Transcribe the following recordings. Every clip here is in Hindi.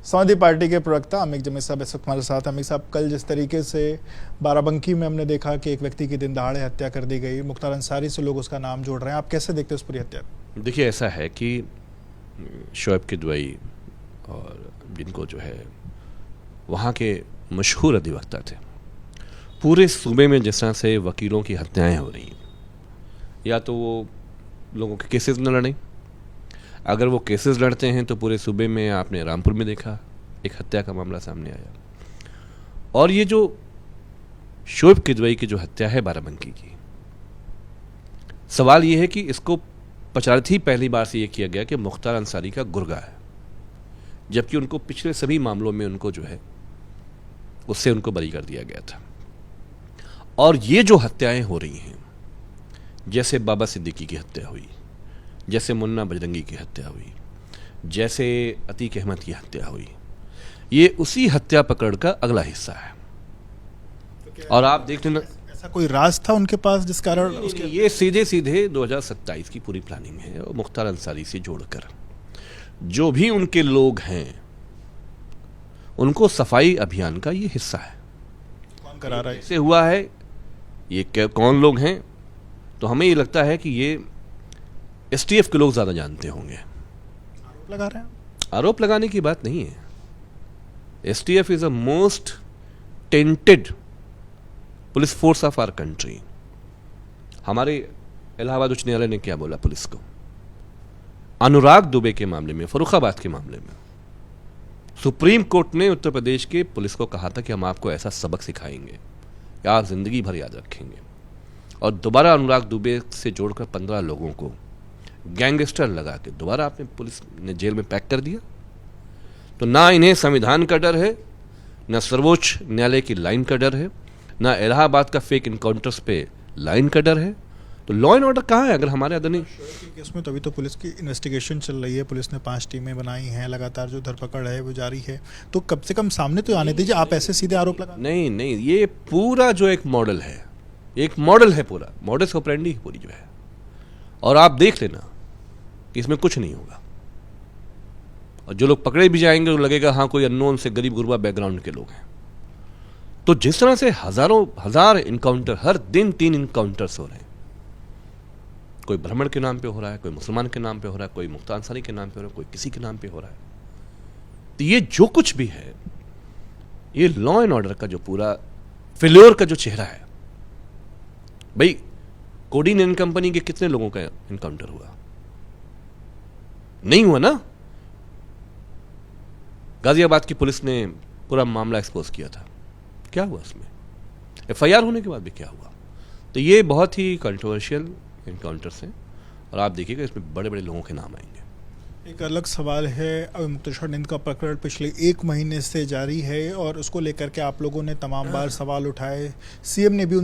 समाजवादी पार्टी के प्रवक्ता अमीक जमीर साहब इस वक्त हमारे साथ। अमीक साहब, कल जिस तरीके से बाराबंकी में हमने देखा कि एक व्यक्ति की दिन दहाड़े हत्या कर दी गई, मुख्तार अंसारी से लोग उसका नाम जोड़ रहे हैं, आप कैसे देखते हैं उस पूरी हत्या? देखिए, ऐसा है कि शोएब किदवई और जिनको जो है वहाँ के मशहूर अधिवक्ता थे, पूरे सूबे में जिस तरह से वकीलों की हत्याएं हो रही हैं, या तो वो लोगों के केसेस न लड़ें, अगर वो केसेस लड़ते हैं तो पूरे सूबे में आपने रामपुर में देखा एक हत्या का मामला सामने आया। और ये जो शोएब किदवई की जो हत्या है बाराबंकी की, सवाल ये है कि इसको प्रचारित ही पहली बार से ये किया गया कि मुख्तार अंसारी का गुर्गा है, जबकि उनको पिछले सभी मामलों में उनको जो है उससे उनको बरी कर दिया गया था। और ये जो हत्याएं हो रही हैं, जैसे बाबा सिद्दीकी की हत्या हुई, जैसे मुन्ना बजरंगी की हत्या हुई, जैसे अतीक अहमद की हत्या हुई, ये उसी हत्या पकड़ का अगला हिस्सा है। और आप देख लेना, ऐसा कोई राज था उनके पास जिस कारण उसके ये सीधे सीधे 2027 की पूरी प्लानिंग है। और मुख्तार अंसारी से जोड़कर जो भी उनके लोग हैं, उनको सफाई अभियान का ये हिस्सा है। कौन करा रहा है? ऐसे हुआ है, ये कौन लोग हैं, तो हमें ये लगता है कि ये एसटीएफ के लोग ज्यादा जानते होंगे। आरोप लगा रहे हैं? आरोप लगाने की बात नहीं है। STF is a most tainted police force of our country. हमारे इलाहाबाद उच्च न्यायालय ने क्या बोला पुलिस को? अनुराग दुबे के मामले में, फर्रुखाबाद के मामले में, सुप्रीम कोर्ट ने उत्तर प्रदेश के पुलिस को कहा था कि हम आपको ऐसा सबक सिखाएंगे कि आप जिंदगी भर याद रखेंगे। और दोबारा अनुराग दुबे से जोड़कर 15 लोगों को गैंगस्टर लगा के दोबारा आपने पुलिस ने जेल में पैक कर दिया। तो ना इन्हें संविधान का डर है, ना सर्वोच्च न्यायालय की लाइन का डर है, ना इलाहाबाद का फेक इनकाउंटर्स पे लाइन का डर है। तो लॉ एंड ऑर्डर कहाँ है? अगर हमारे आदरणीय केस में तो अभी तो पुलिस की इन्वेस्टिगेशन चल रही है, पुलिस ने 5 टीमें बनाई हैं, लगातार जो धरपकड़ है वो जारी है, तो कम से कम सामने तो आने दीजिए, आप ऐसे सीधे आरोप लगा। नहीं, ये पूरा जो एक मॉडल है, एक मॉडल है, पूरा मॉडल्स ऑपरेंडी पूरी जो है। और आप देख लेना कि इसमें कुछ नहीं होगा। और जो लोग पकड़े भी जाएंगे तो लगेगा हाँ कोई अननोन से गरीब गुरबा बैकग्राउंड के लोग हैं। तो जिस तरह से हजार इनकाउंटर, हर दिन 3 इनकाउंटर्स हो रहे हैं, कोई ब्राह्मण के नाम पे हो रहा है, कोई मुसलमान के नाम पे हो रहा है, कोई मुख्तार अंसारी के नाम पे हो रहा है, कोई किसी के नाम पे हो रहा है। तो ये जो कुछ भी है, ये लॉ एंड ऑर्डर का जो पूरा फेल्योर का जो चेहरा है। भाई, कोडी नैन कंपनी के कितने लोगों का इनकाउंटर हुआ? नहीं हुआ ना। गाजियाबाद की पुलिस ने पूरा मामला एक्सपोज किया था, क्या हुआ उसमें? एफआईआर होने के बाद भी क्या हुआ? तो ये बहुत ही कंट्रोवर्शियल इनकाउंटर्स हैं। और आप देखिएगा इसमें बड़े बड़े लोगों के नाम आएंगे। एक अलग सवाल है, अभी मुक्तेश्वर नंद का प्रकरण पिछले 1 महीने से जारी है और उसको लेकर के आप लोगों ने तमाम बार सवाल उठाए। सीएम ने भी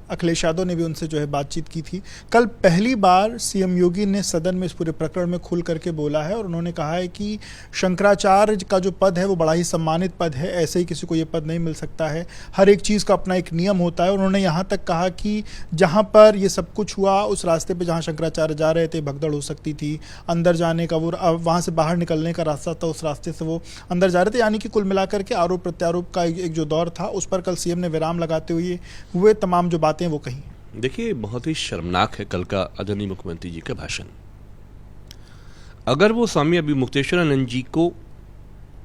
अखिलेश यादव ने भी उनसे जो है बातचीत की थी। कल पहली बार सीएम योगी ने सदन में इस पूरे प्रकरण में खुल करके बोला है और उन्होंने कहा है कि शंकराचार्य का जो पद है वो बड़ा ही सम्मानित पद है, ऐसे ही किसी को ये पद नहीं मिल सकता है, हर एक चीज़ का अपना एक नियम होता है। उन्होंने यहाँ तक कहा कि जहाँ पर ये सब कुछ हुआ, उस रास्ते पर जहाँ शंकराचार्य जा रहे थे भगदड़ हो सकती थी, अंदर जाने का वहाँ से बाहर निकलने का रास्ता था, उस रास्ते से वो अंदर जा रहे थे। यानी कि कुल मिलाकर के आरोप प्रत्यारोप का एक जो दौर था, उस पर कल सीएम ने विराम लगाते हुए तमाम जो बातें वो कही। देखिए, बहुत ही शर्मनाक है कल का आदरणीय मुख्यमंत्री जी का भाषण। अगर वो स्वामी अभी मुक्तेश्वरानंद जी को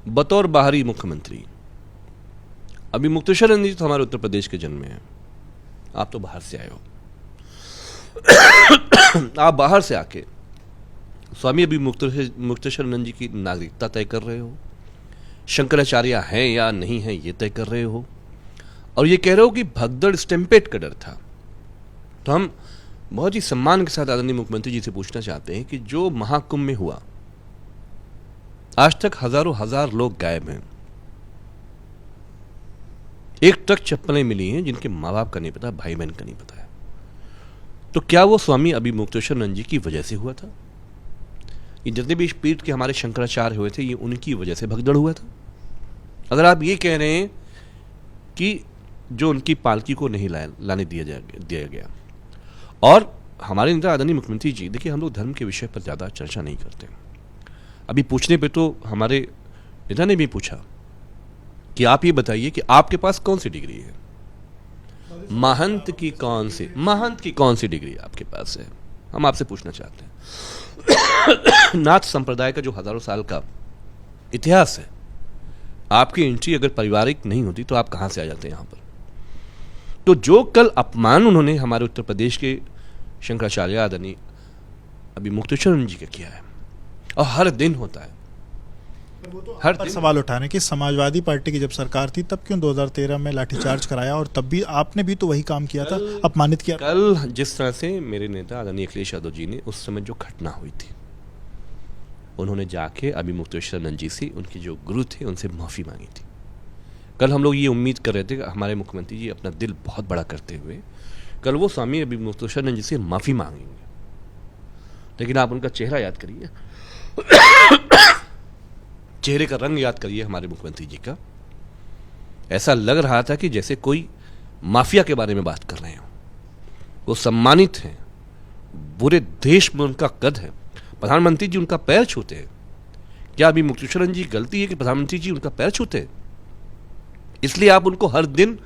बतौर बाहरी मुख्यमंत्री, अभी मुक्तेश्वरानंद जी तो हमारे उत्तर प्रदेश के जन्मे हैं, आप तो बाहर से आए हो, आप बाहर से आके स्वामी अभी मुक्तेश्वरानंद जी की नागरिकता तय कर रहे हो, शंकराचार्य हैं या नहीं हैं ये तय कर रहे हो, और ये कह रहे हो कि भगदड़ स्टेम्पेट का डर था। तो हम बहुत ही सम्मान के साथ आदरणीय मुख्यमंत्री जी से पूछना चाहते हैं कि जो महाकुंभ में हुआ, आज तक हजारों हजार लोग गायब हैं, एक ट्रक चप्पलें मिली हैं जिनके माँ बाप का नहीं पता, भाई बहन का नहीं पता है। तो क्या वो स्वामी अभी मुक्तेश्वरानंद जी की वजह से हुआ था? ये जितने भी पीठ के हमारे शंकराचार्य हुए थे, ये उनकी वजह से भगदड़ हुआ था? अगर आप ये कह रहे हैं कि जो उनकी पालकी को नहीं लाने दिया गया, और हमारे नेता आदरणीय मुख्यमंत्री जी, देखिए हम लोग धर्म के विषय पर ज़्यादा चर्चा नहीं करते। अभी पूछने पे तो हमारे नेता ने भी पूछा कि आप ये बताइए कि आपके पास कौन सी डिग्री है, महंत की कौन सी डिग्री आपके पास है, हम आपसे पूछना चाहते हैं। नाथ संप्रदाय का जो हजारों साल का इतिहास है, आपकी एंट्री अगर पारिवारिक नहीं होती तो आप कहां से आ जाते हैं यहां पर। तो जो कल अपमान उन्होंने हमारे उत्तर प्रदेश के शंकराचार्य आदरणीय अभी मुक्तेश्वर जी का किया है, और हर दिन होता है, हर पर दिन सवाल उठाने की समाजवादी पार्टी की जब सरकार थी तब क्यों 2013 में लाठीचार्ज कराया, और तब भी आपने भी तो वही काम किया था, अपमानित किया। कल जिस तरह से मेरे नेता आदरणीय अखिलेश यादव जी ने उस समय जो घटना हुई थी, उन्होंने जाके अभी मुक्तेश्वर जी से, उनके जो गुरु थे, उनसे माफी मांगी थी। कल हम लोग ये उम्मीद कर रहे थे कि हमारे मुख्यमंत्री जी अपना दिल बहुत बड़ा करते हुए कल वो स्वामी अभी मुक्तेश्वर जी से माफी मांगेंगे, लेकिन आप उनका चेहरा याद करिए, चेहरे का रंग याद करिए हमारे मुख्यमंत्री जी का। ऐसा लग रहा था कि जैसे कोई माफिया के बारे में बात कर रहे हो। वो सम्मानित हैं, पूरे देश में उनका कद है, प्रधानमंत्री जी उनका पैर छूते हैं। क्या अभी मुक्तेश्वर जी गलती है कि प्रधानमंत्री जी उनका पैर छूते हैं? इसलिए आप उनको हर दिन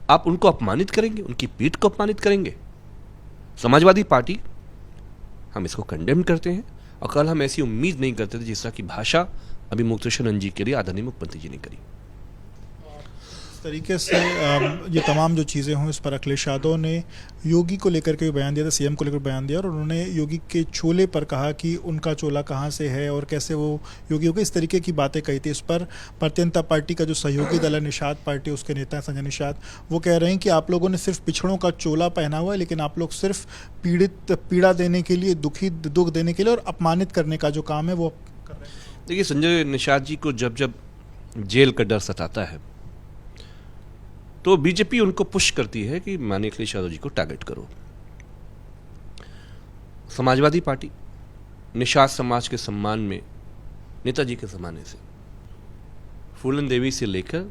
आप उनको अपमानित करेंगे, उनकी पीठ को अपमानित करेंगे। समाजवादी पार्टी हम इसको कंडेम करते हैं, और कल हम ऐसी उम्मीद नहीं करते थे जिस तरह की भाषा अभी मुक्तेश्वर जी के लिए आदरणीय मुख्यमंत्री जी ने करी। इस तरीके से ये तमाम जो चीज़ें हों, इस पर अखिलेश यादव ने योगी को लेकर के बयान दिया था, सीएम को लेकर बयान दिया, और उन्होंने योगी के चोले पर कहा कि उनका चोला कहाँ से है और कैसे वो योगी हो गए, इस तरीके की बातें कही थी। इस पर भारतीय जनता पार्टी का जो सहयोगी दल है निषाद पार्टी, उसके नेता संजय निषाद, वो कह रहे हैं कि आप लोगों ने सिर्फ पिछड़ों का चोला पहना हुआ है, लेकिन आप लोग सिर्फ पीड़ा देने के लिए, दुख देने के लिए और अपमानित करने का जो काम है वो कर रहे हैं। देखिए, संजय निषाद जी को जब जब जेल का डर सताता है तो बीजेपी उनको पुश करती है कि माननीय अखिलेश यादव जी को टारगेट करो। समाजवादी पार्टी निषाद समाज के सम्मान में नेताजी के जमाने से फूलन देवी से लेकर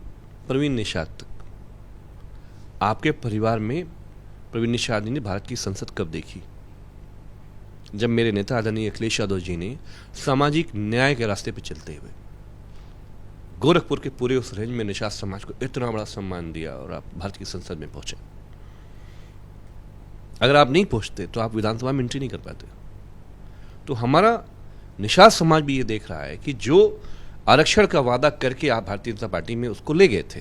प्रवीण निषाद तक, आपके परिवार में प्रवीण निषाद जी ने भारत की संसद कब देखी? जब मेरे नेता आदरणीय अखिलेश यादव जी ने सामाजिक न्याय के रास्ते पर चलते हुए गोरखपुर के पूरे उस रेंज में निषाद समाज को इतना बड़ा सम्मान दिया और आप भारत की संसद में पहुंचे। अगर आप नहीं पहुंचते तो आप विधानसभा में एंट्री नहीं कर पाते। तो हमारा निषाद समाज भी ये देख रहा है कि जो आरक्षण का वादा करके आप भारतीय जनता पार्टी में उसको ले गए थे,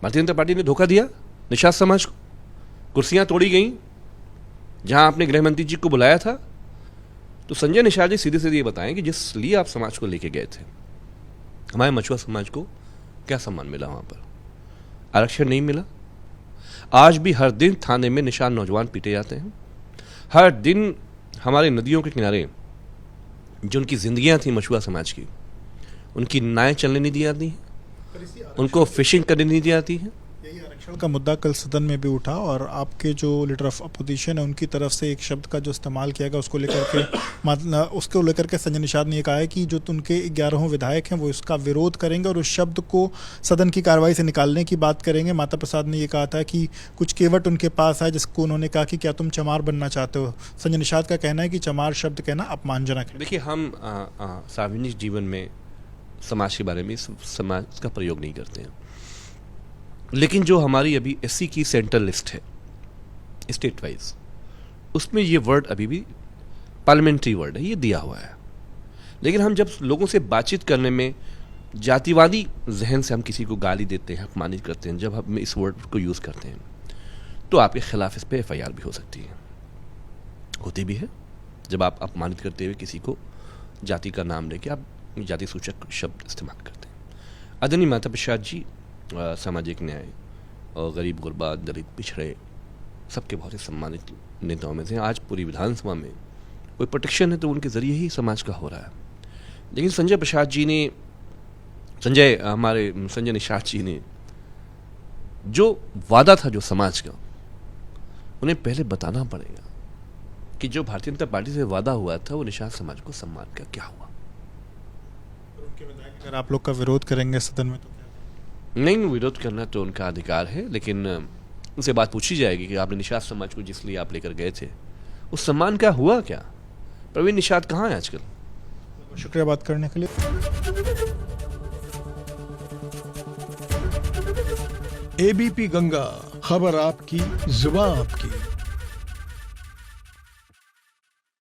भारतीय जनता पार्टी ने धोखा दिया निषाद समाज को, कुर्सियां तोड़ी गई जहां आपने गृह मंत्री जी को बुलाया था। तो संजय निषाद जी सीधे सीधे ये बताएं कि जिस लिए आप समाज को लेके गए थे, हमारे मछुआ समाज को क्या सम्मान मिला? वहां पर आरक्षण नहीं मिला। आज भी हर दिन थाने में निशान नौजवान पीटे जाते हैं। हर दिन हमारे नदियों के किनारे जो उनकी जिंदगियां थी मछुआ समाज की, उनकी नाएं चलने नहीं दी जाती हैं, उनको फिशिंग करने नहीं दी जाती है। यही आरक्षण का मुद्दा कल सदन में भी उठा, और आपके जो लीडर ऑफ अपोजिशन है उनकी तरफ से एक शब्द का जो इस्तेमाल किया गया, उसको लेकर के संजय निषाद ने कहा है कि जो उनके 11 विधायक हैं वो इसका विरोध करेंगे और उस शब्द को सदन की कार्रवाई से निकालने की बात करेंगे। माता प्रसाद ने ये कहा था कि कुछ केवट उनके पास है, जिसको उन्होंने कहा कि क्या तुम चमार बनना चाहते हो। संजय निषाद का कहना है कि चमार शब्द कहना अपमानजनक है। देखिए, हम सार्वजनिक जीवन में समाज के बारे में समाज का प्रयोग नहीं करते हैं, लेकिन जो हमारी अभी एससी की सेंट्रल लिस्ट है स्टेट वाइज, उसमें ये वर्ड अभी भी पार्लियामेंट्री वर्ड है, ये दिया हुआ है। लेकिन हम जब लोगों से बातचीत करने में जातिवादी जहन से हम किसी को गाली देते हैं, अपमानित करते हैं, जब हम इस वर्ड को यूज़ करते हैं तो आपके खिलाफ इस पर FIR भी हो सकती है, होती भी है। जब आप अपमानित करते हुए किसी को जाति का नाम लेके आप जाति सूचक शब्द इस्तेमाल करते हैं। आदरणीय माता प्रसाद जी सामाजिक न्याय और गरीब गुरबा, दलित, पिछड़े सबके बहुत ही सम्मानित नेताओं में से। आज पूरी विधानसभा में कोई प्रोटेक्शन है तो उनके जरिए ही समाज का हो रहा है। लेकिन हमारे संजय निषाद जी ने जो वादा था जो समाज का, उन्हें पहले बताना पड़ेगा कि जो भारतीय जनता पार्टी से वादा हुआ था वो निषाद समाज को सम्मान का क्या हुआ। उनके विधायक अगर आप लोग का विरोध करेंगे सदन में तो नहीं, विरोध करना तो उनका अधिकार है, लेकिन उनसे बात पूछी जाएगी कि आपने निषाद समाज को जिस लिए आप लेकर गए थे उस सम्मान का हुआ क्या? प्रवीण निषाद कहाँ है आजकल? शुक्रिया बात करने के लिए। एबीपी गंगा, खबर आपकी, जुबान आपकी।